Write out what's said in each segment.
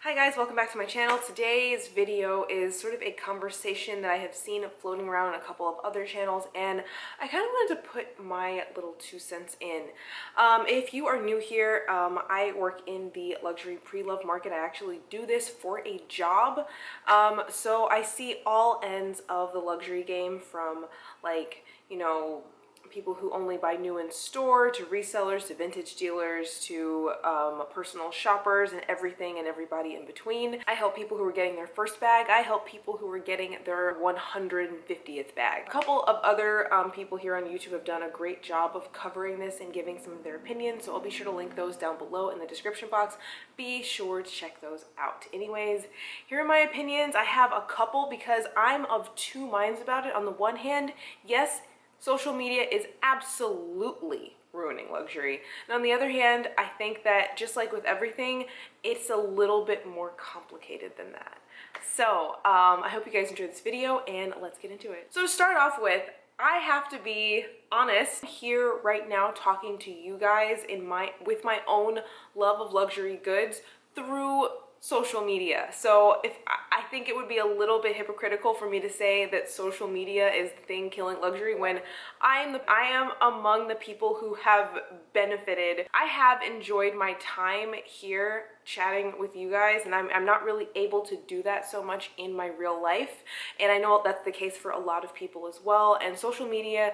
Hi guys, welcome back to my channel. Today's video is sort of a conversation that I have seen floating around on a couple of other channels, and I kind of wanted to put my little 2 cents in. If you are new here, I work in the luxury pre-love market. I actually do this for a job. So I see all ends of the luxury game, from people who only buy new in store, to resellers, to vintage dealers, to personal shoppers, and everything and everybody in between. I help people who are getting their first bag. I help people who are getting their 150th bag. A couple of other people here on YouTube have done a great job of covering this and giving some of their opinions, so I'll be sure to link those down below in the description box. Be sure to check those out. Anyways, here are my opinions. I have a couple because I'm of two minds about it. On the one hand, yes, social media is absolutely ruining luxury. And on the other hand, I think that just like with everything, it's a little bit more complicated than that. So I hope you guys enjoyed this video, and let's get into it. So to start off with, I have to be honest here right now, talking to you guys with my own love of luxury goods through social media. So I think it would be a little bit hypocritical for me to say that social media is the thing killing luxury when I am among the people who have benefited. I have enjoyed my time here chatting with you guys, and I'm not really able to do that so much in my real life, and I know that's the case for a lot of people as well. And social media,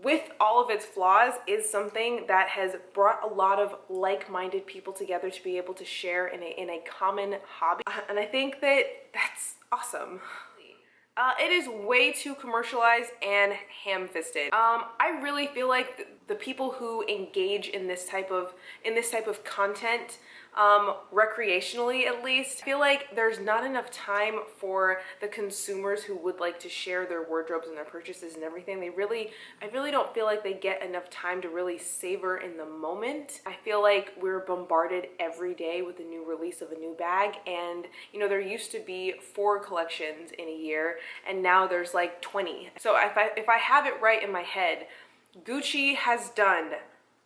with all of its flaws, is something that has brought a lot of like-minded people together to be able to share in a common hobby, and I think that that's awesome. It is way too commercialized and ham-fisted. I really feel like the people who engage in this type of content, recreationally at least, I feel like there's not enough time for the consumers who would like to share their wardrobes and their purchases and everything. I really don't feel like they get enough time to really savor in the moment. I feel like we're bombarded every day with a new release of a new bag, and there used to be 4 collections in a year, and now there's like 20. So if I have it right in my head, Gucci has done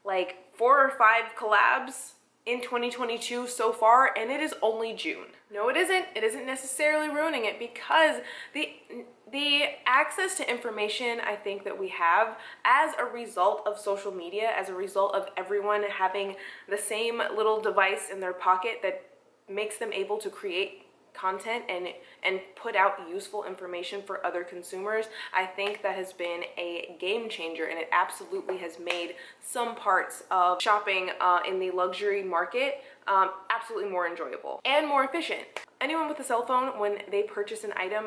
like 4 or 5 collabs in 2022 so far, and it is only June. No, it isn't. It isn't necessarily ruining it, because the access to information I think that we have as a result of social media, as a result of everyone having the same little device in their pocket that makes them able to create content and put out useful information for other consumers, I think that has been a game changer, and it absolutely has made some parts of shopping in the luxury market absolutely more enjoyable and more efficient. Anyone with a cell phone, when they purchase an item,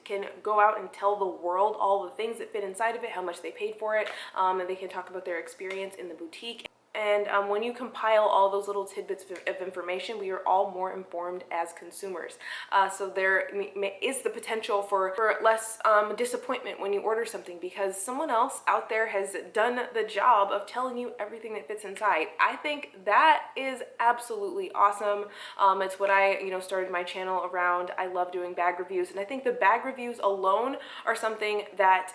can go out and tell the world all the things that fit inside of it, how much they paid for it, and they can talk about their experience in the boutique. And when you compile all those little tidbits of information, we are all more informed as consumers. So there is the potential for less disappointment when you order something, because someone else out there has done the job of telling you everything that fits inside. I think that is absolutely awesome. It's what I started my channel around. I love doing bag reviews, and I think the bag reviews alone are something that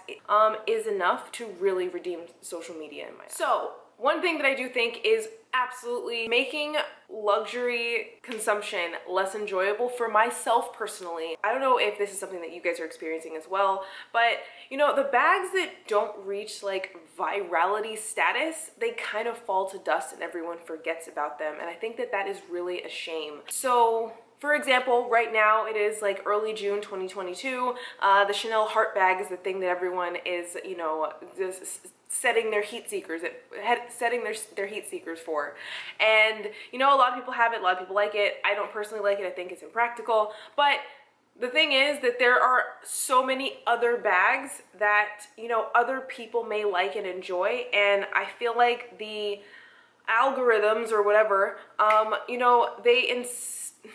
is enough to really redeem social media in my eyes. So one thing that I do think is absolutely making luxury consumption less enjoyable for myself personally. I don't know if this is something that you guys are experiencing as well, but the bags that don't reach like virality status, they kind of fall to dust and everyone forgets about them, and I think that that is really a shame. So for example, right now it is like early June 2022. The Chanel heart bag is the thing that everyone is, just setting their heat seekers for. And a lot of people have it, a lot of people like it. I don't personally like it. I think it's impractical. But the thing is that there are so many other bags that other people may like and enjoy, and I feel like the algorithms or whatever,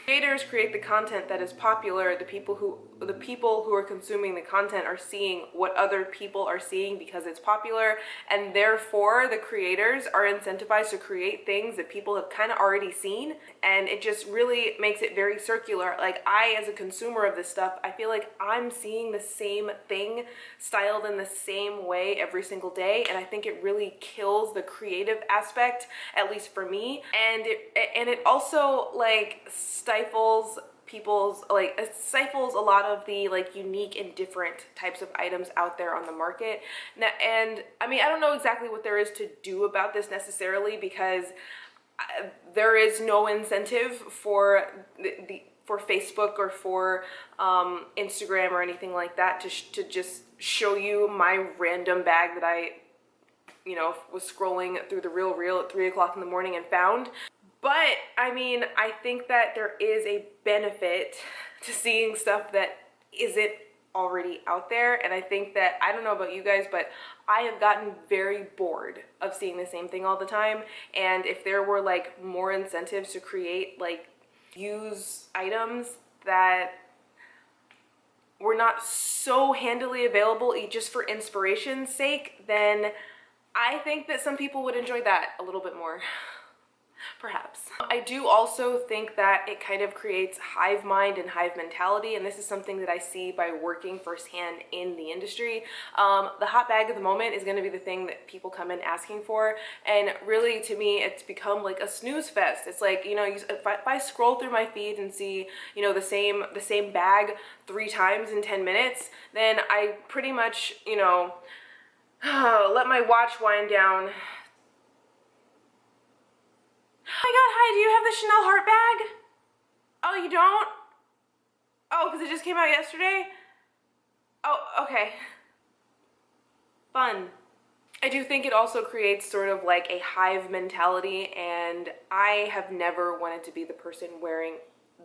creators create the content that is popular. The people who are consuming the content are seeing what other people are seeing because it's popular, and therefore the creators are incentivized to create things that people have kind of already seen. and it just really makes it very circular. Like, I, as a consumer of this stuff, I feel like I'm seeing the same thing styled in the same way every single day, and I think it really kills the creative aspect, at least for me. And it also like stifles people's, like, it stifles a lot of the like unique and different types of items out there on the market. And I mean, I don't know exactly what there is to do about this necessarily, because there is no incentive for for Facebook or for Instagram or anything like that to just show you my random bag that I, you know, was scrolling through the reel at 3 o'clock in the morning and found. But I mean, I think that there is a benefit to seeing stuff that isn't already out there. And I think that, I don't know about you guys, but I have gotten very bored of seeing the same thing all the time. And if there were like more incentives to create like use items that were not so handily available just for inspiration's sake, then I think that some people would enjoy that a little bit more. Perhaps. I do also think that it kind of creates hive mind and hive mentality, and this is something that I see by working firsthand in the industry. The hot bag of the moment is going to be the thing that people come in asking for, and really, to me, it's become like a snooze fest. It's like, you know, if I scroll through my feed and see, you know, the same bag 3 times in 10 minutes, then I pretty much, you know, let my watch wind down. Oh my god, hi, do you have the Chanel heart bag? Oh, you don't? Oh, because it just came out yesterday? Oh, okay. Fun. I do think it also creates sort of like a hive mentality, and I have never wanted to be the person wearing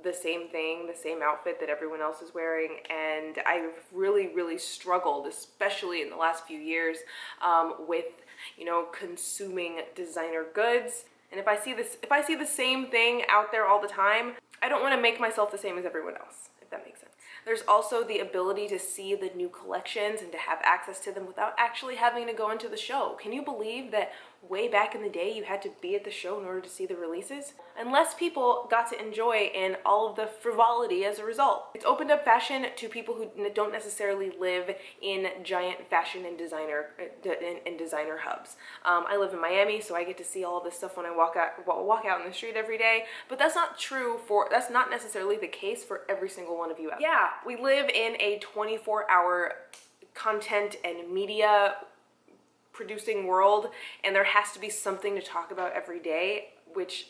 the same thing, the same outfit that everyone else is wearing, and I've really struggled, especially in the last few years, with, you know, consuming designer goods. And if I see the same thing out there all the time, I don't want to make myself the same as everyone else, if that makes sense. There's also the ability to see the new collections and to have access to them without actually having to go into the show. Can you believe that way back in the day you had to be at the show in order to see the releases? And less people got to enjoy in all of the frivolity as a result. It's opened up fashion to people who don't necessarily live in giant fashion and designer hubs. I live in Miami, so I get to see all of this stuff when I walk out in the street every day, but that's not necessarily the case for every single one of you out there. Yeah, we live in a 24-hour content and media producing world, and there has to be something to talk about every day, which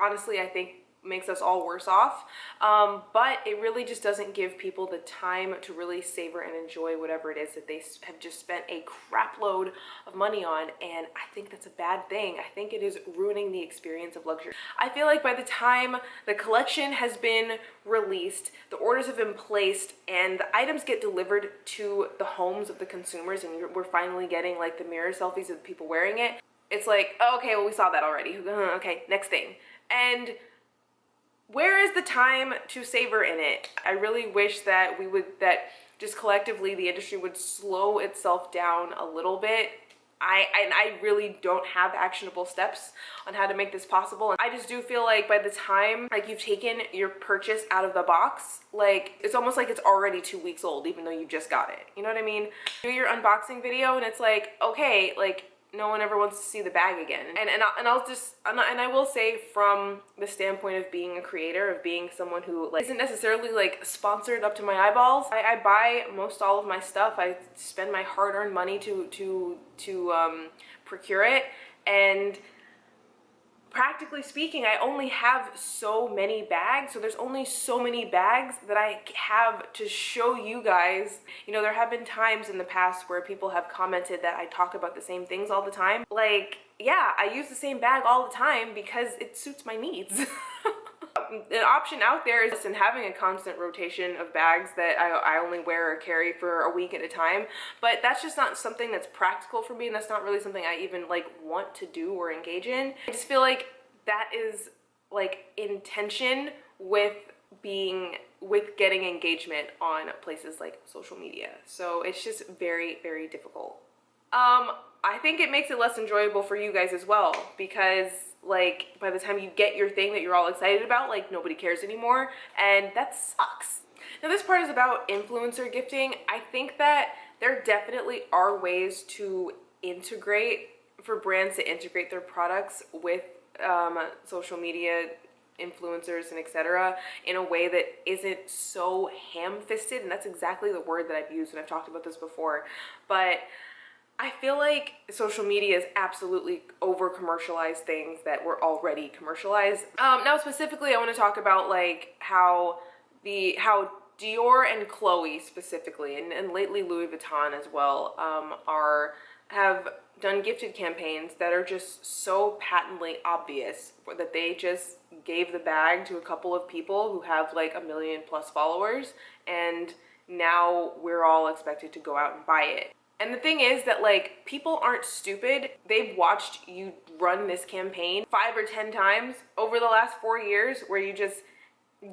honestly I think makes us all worse off, but it really just doesn't give people the time to really savor and enjoy whatever it is that they have just spent a crap load of money on, and I think that's a bad thing. I think it is ruining the experience of luxury. I feel like by the time the collection has been released, the orders have been placed, and the items get delivered to the homes of the consumers, and we're finally getting like the mirror selfies of the people wearing it. It's like, oh, okay, well, we saw that already. Okay, next thing. And where is the time to savor in it? I really wish that just collectively the industry would slow itself down a little bit. I really don't have actionable steps on how to make this possible. I just do feel like by the time like you've taken your purchase out of the box, like it's almost like it's already 2 weeks old, even though you just got it. You know what I mean? Do your unboxing video and it's like, okay, like no one ever wants to see the bag again. And I will say, from the standpoint of being a creator, of being someone who like isn't necessarily like sponsored up to my eyeballs, I buy most all of my stuff. I spend my hard-earned money to procure it, and practically speaking, I only have so many bags, so there's only so many bags that I have to show you guys. You know, there have been times in the past where people have commented that I talk about the same things all the time. Like, yeah, I use the same bag all the time because it suits my needs. An option out there is in having a constant rotation of bags that I only wear or carry for a week at a time, but that's just not something that's practical for me, and that's not really something I even like want to do or engage in. I just feel like that is like in tension with getting engagement on places like social media, so it's just very difficult. I think it makes it less enjoyable for you guys as well, because like by the time you get your thing that you're all excited about, like nobody cares anymore, and that sucks. Now this part is about influencer gifting. I think that there definitely are ways to integrate, for brands to integrate their products with social media influencers and etc. in a way that isn't so ham-fisted, and that's exactly the word that I've used, and I've talked about this before. But I feel like social media is absolutely over-commercialized things that were already commercialized. Now specifically, I want to talk about like how Dior and Chloe specifically, and lately Louis Vuitton as well, have done gifted campaigns that are just so patently obvious that they just gave the bag to a couple of people who have like 1 million+ followers, and now we're all expected to go out and buy it. And the thing is that like people aren't stupid. They've watched you run this campaign 5 or 10 times over the last 4 years, where you just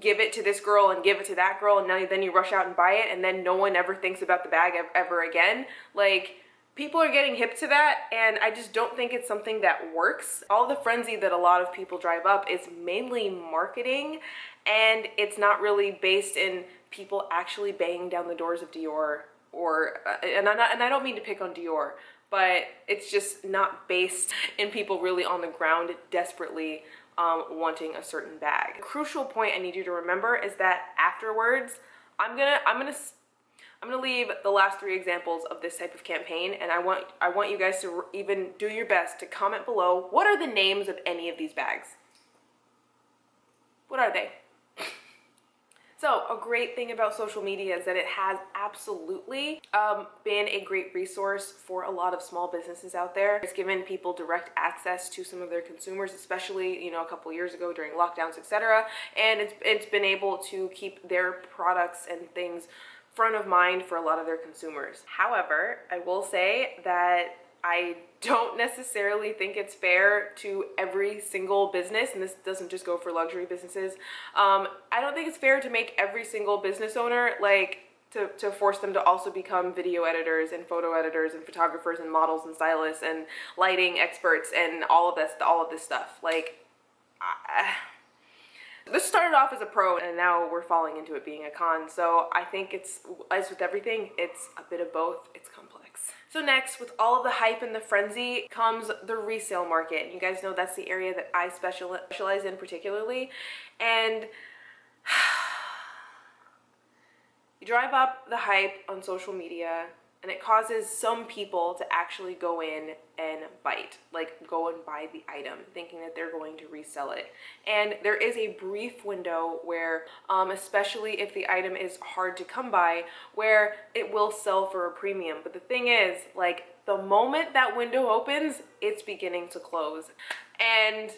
give it to this girl and give it to that girl, and then you rush out and buy it, and then no one ever thinks about the bag ever again. Like, people are getting hip to that, and I just don't think it's something that works. All the frenzy that a lot of people drive up is mainly marketing, and it's not really based in people actually banging down the doors of Dior, or and I don't mean to pick on Dior, but it's just not based in people really on the ground desperately wanting a certain bag. The crucial point I need you to remember is that afterwards, I'm gonna leave the last 3 examples of this type of campaign, and I want you guys to even do your best to comment below, what are the names of any of these bags? What are they? So a great thing about social media is that it has absolutely been a great resource for a lot of small businesses out there. It's given people direct access to some of their consumers, especially, you know, a couple years ago during lockdowns, etc. And it's been able to keep their products and things front of mind for a lot of their consumers. However, I will say that I don't necessarily think it's fair to every single business, and this doesn't just go for luxury businesses. I don't think it's fair to make every single business owner like to force them to also become video editors and photo editors and photographers and models and stylists and lighting experts and all of this stuff. Like, this started off as a pro, and now we're falling into it being a con. So I think it's, as with everything, it's a bit of both. It's complex. So next, with all of the hype and the frenzy comes the resale market. You guys know that's the area that I specialize in particularly. And you drive up the hype on social media, and it causes some people to actually go in and bite, like go and buy the item thinking that they're going to resell it. And there is a brief window where, especially if the item is hard to come by, where it will sell for a premium. But the thing is, like, the moment that window opens, it's beginning to close. And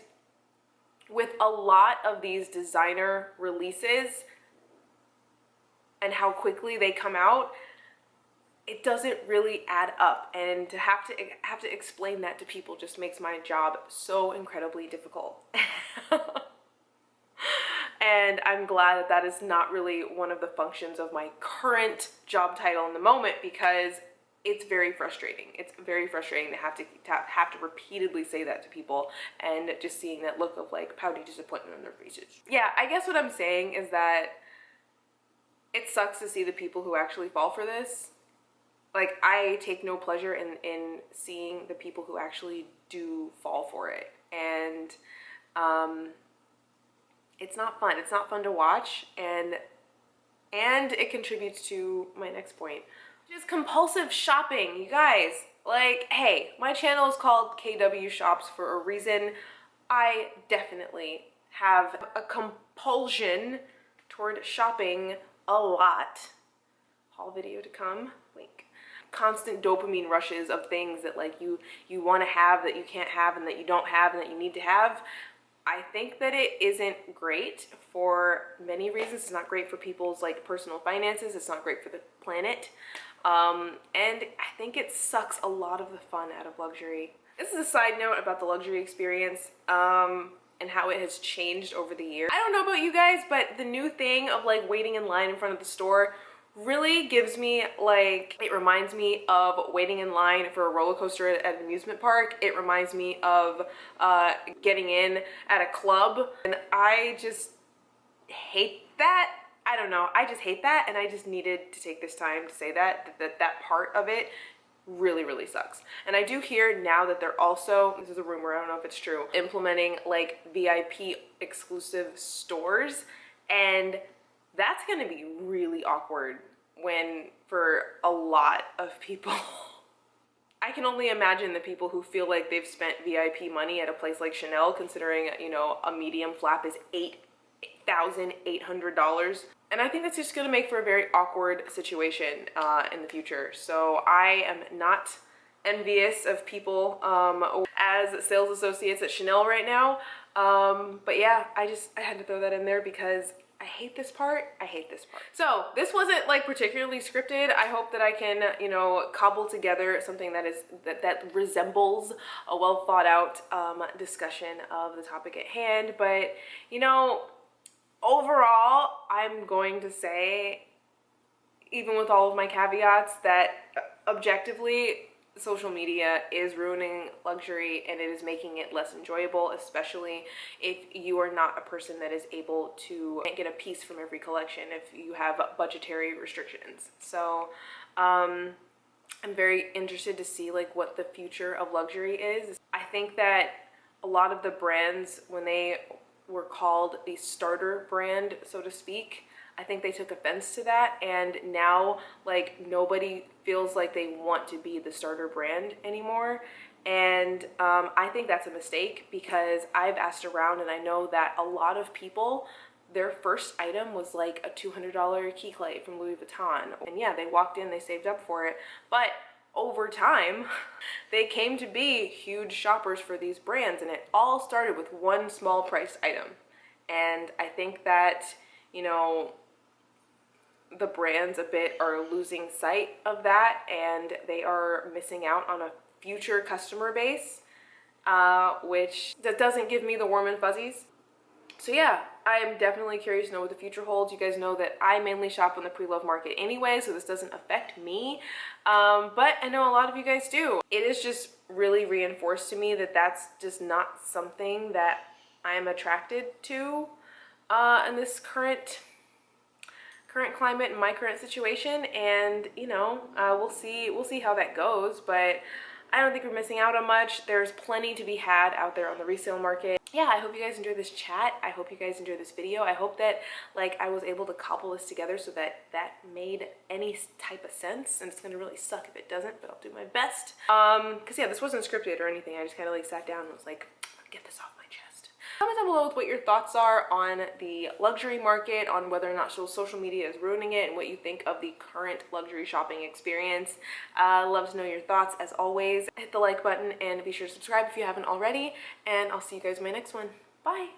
with a lot of these designer releases and how quickly they come out, it doesn't really add up, and to have to explain that to people just makes my job so incredibly difficult. And I'm glad that that is not really one of the functions of my current job title in the moment, because it's very frustrating. It's very frustrating to have to repeatedly say that to people, and just seeing that look of like pouty disappointment on their faces. Yeah, I guess what I'm saying is that it sucks to see the people who actually fall for this. Like, I take no pleasure in seeing the people who actually do fall for it. And it's not fun. It's not fun to watch. And it contributes to my next point, which is compulsive shopping. You guys, like, hey, my channel is called KWSHOPS for a reason. I definitely have a compulsion toward shopping a lot. Haul video to come. Link. Constant dopamine rushes of things that like you want to have that you can't have, and that you don't have and that you need to have. I think that it isn't great for many reasons. It's not great for people's like personal finances. It's not great for the planet. And I think it sucks a lot of the fun out of luxury. This is a side note about the luxury experience and how it has changed over the years. I don't know about you guys, but the new thing of like waiting in line in front of the store really gives me like, it reminds me of waiting in line for a roller coaster at an amusement park. It reminds me of getting in at a club, and I just hate that. I don't know, I just hate that, and I just needed to take this time to say that part of it really sucks. And I do hear now that they're also, this is a rumor, I don't know if it's true, implementing like VIP exclusive stores, and that's going to be really awkward for a lot of people. I can only imagine the people who feel like they've spent VIP money at a place like Chanel, considering, you know, a medium flap is $8,800. And I think that's just gonna make for a very awkward situation in the future. So I am not envious of people as sales associates at Chanel right now. But yeah, I had to throw that in there because I hate this part. I hate this part. So this wasn't like particularly scripted. I hope that I can, you know, cobble together something that resembles a well thought out discussion of the topic at hand. But, you know, overall, I'm going to say, even with all of my caveats, that objectively, social media is ruining luxury, and it is making it less enjoyable, especially if you are not a person that is able to get a piece from every collection if you have budgetary restrictions. So I'm very interested to see like what the future of luxury is. I think that a lot of the brands, when they were called the starter brand, so to speak, I think they took offense to that, and now like nobody feels like they want to be the starter brand anymore. And I think that's a mistake, because I've asked around and I know that a lot of people, their first item was like a $200 key clay from Louis Vuitton. And yeah, they walked in, they saved up for it, but over time, they came to be huge shoppers for these brands, and it all started with one small priced item. And I think that, you know, the brands a bit are losing sight of that, and they are missing out on a future customer base, which that doesn't give me the warm and fuzzies. So yeah, I am definitely curious to know what the future holds. You guys know that I mainly shop on the pre-love market anyway, so this doesn't affect me. But I know a lot of you guys do. It is just really reinforced to me that that's just not something that I am attracted to in this current climate and my current situation. And you know, we'll see how that goes, but I don't think we're missing out on much. There's plenty to be had out there on the resale market. Yeah, I hope you guys enjoyed this chat. I hope you guys enjoyed this video. I hope that like I was able to cobble this together so that made any type of sense, and it's gonna really suck if it doesn't, but I'll do my best. Because yeah, this wasn't scripted or anything. I just kind of like sat down and was like, get this off my chest. Comment down below with what your thoughts are on the luxury market, on whether or not social media is ruining it, and what you think of the current luxury shopping experience. Love to know your thoughts. As always, hit the like button and be sure to subscribe if you haven't already, and I'll see you guys in my next one. Bye!